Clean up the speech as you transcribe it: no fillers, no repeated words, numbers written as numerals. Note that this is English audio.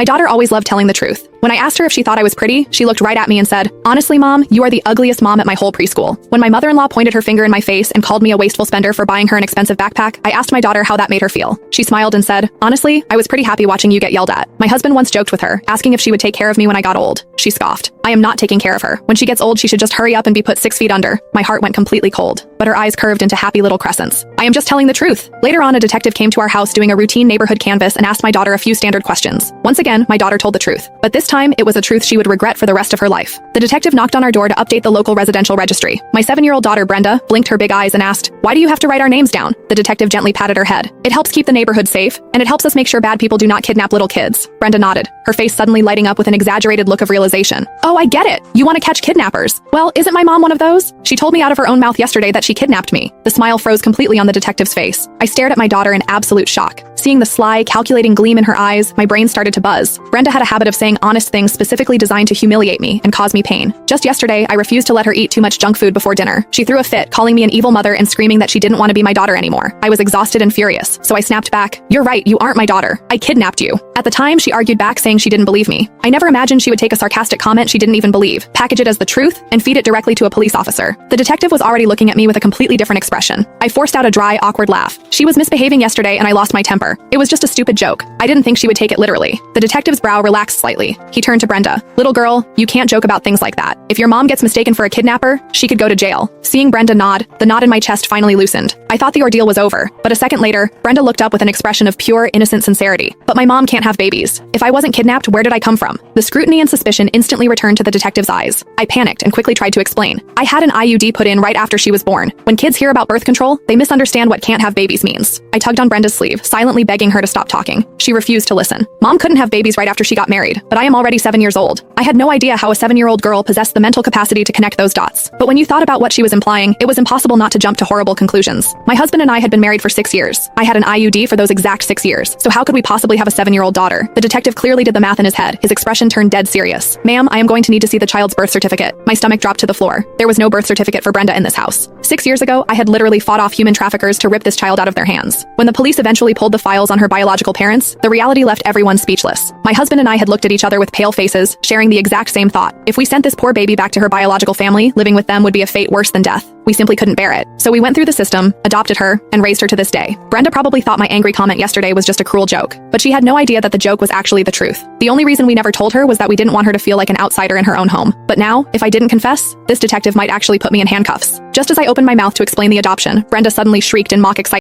My daughter always loved telling the truth. When I asked her if she thought I was pretty, she looked right at me and said, "Honestly, Mom, you are the ugliest mom at my whole preschool." When my mother-in-law pointed her finger in my face and called me a wasteful spender for buying her an expensive backpack, I asked my daughter how that made her feel. She smiled and said, "Honestly, I was pretty happy watching you get yelled at." My husband once joked with her, asking if she would take care of me when I got old. She scoffed. "I am not taking care of her. When she gets old, she should just hurry up and be put 6 feet under." My heart went completely cold, but her eyes curved into happy little crescents. I am just telling the truth. Later on, a detective came to our house doing a routine neighborhood canvass and asked my daughter a few standard questions. Once again, my daughter told the truth, but this time it was a truth she would regret for the rest of her life. The detective knocked on our door to update the local residential registry. My 7-year-old daughter, Brenda, blinked her big eyes and asked, "Why do you have to write our names down?" The detective gently patted her head. "It helps keep the neighborhood safe, and it helps us make sure bad people do not kidnap little kids." Brenda nodded, her face suddenly lighting up with an exaggerated look of realization. "Oh, I get it. You want to catch kidnappers. Well, isn't my mom one of those? She told me out of her own mouth yesterday that she kidnapped me." The smile froze completely on the detective's face. I stared at my daughter in absolute shock. Seeing the sly, calculating gleam in her eyes, my brain started to buzz. Brenda had a habit of saying honest things specifically designed to humiliate me and cause me pain. Just yesterday, I refused to let her eat too much junk food before dinner. She threw a fit, calling me an evil mother and screaming that she didn't want to be my daughter anymore. I was exhausted and furious, so I snapped back, "You're right, you aren't my daughter. I kidnapped you." At the time, she argued back saying she didn't believe me. I never imagined she would take a sarcastic comment she didn't even believe, package it as the truth, and feed it directly to a police officer. The detective was already looking at me with a completely different expression. I forced out a dry, awkward laugh. "She was misbehaving yesterday and I lost my temper. It was just a stupid joke. I didn't think she would take it literally." The detective's brow relaxed slightly. He turned to Brenda. "Little girl, you can't joke about things like that. If your mom gets mistaken for a kidnapper, she could go to jail." Seeing Brenda nod, the knot in my chest finally loosened. I thought the ordeal was over, but a second later, Brenda looked up with an expression of pure, innocent sincerity. "But my mom can't have babies. If I wasn't kidnapped, where did I come from?" The scrutiny and suspicion instantly returned to the detective's eyes. I panicked and quickly tried to explain. "I had an IUD put in right after she was born. When kids hear about birth control, they misunderstand what can't have babies means." I tugged on Brenda's sleeve, silently begging her to stop talking. She refused to listen. "Mom couldn't have babies right after she got married, but I am already 7 years old." I had no idea how a 7-year-old girl possessed the mental capacity to connect those dots. But when you thought about what she was implying, it was impossible not to jump to horrible conclusions. My husband and I had been married for 6 years. I had an IUD for those exact 6 years. So how could we possibly have a 7-year-old daughter? The detective clearly did the math in his head. His expression turned dead serious. "Ma'am, I am going to need to see the child's birth certificate." My stomach dropped to the floor. There was no birth certificate for Brenda in this house. 6 years ago, I had literally fought off human traffickers to rip this child out of their hands. When the police eventually pulled the files on her biological parents, the reality left everyone speechless. My husband and I had looked at each other with pale faces, sharing the exact same thought. If we sent this poor baby back to her biological family, living with them would be a fate worse than death. We simply couldn't bear it. So we went through the system, adopted her, and raised her to this day. Brenda probably thought my angry comment yesterday was just a cruel joke, but she had no idea that the joke was actually the truth. The only reason we never told her was that we didn't want her to feel like an outsider in her own home. But now, if I didn't confess, this detective might actually put me in handcuffs. Just as I opened my mouth to explain the adoption, Brenda suddenly shrieked in mock excitement.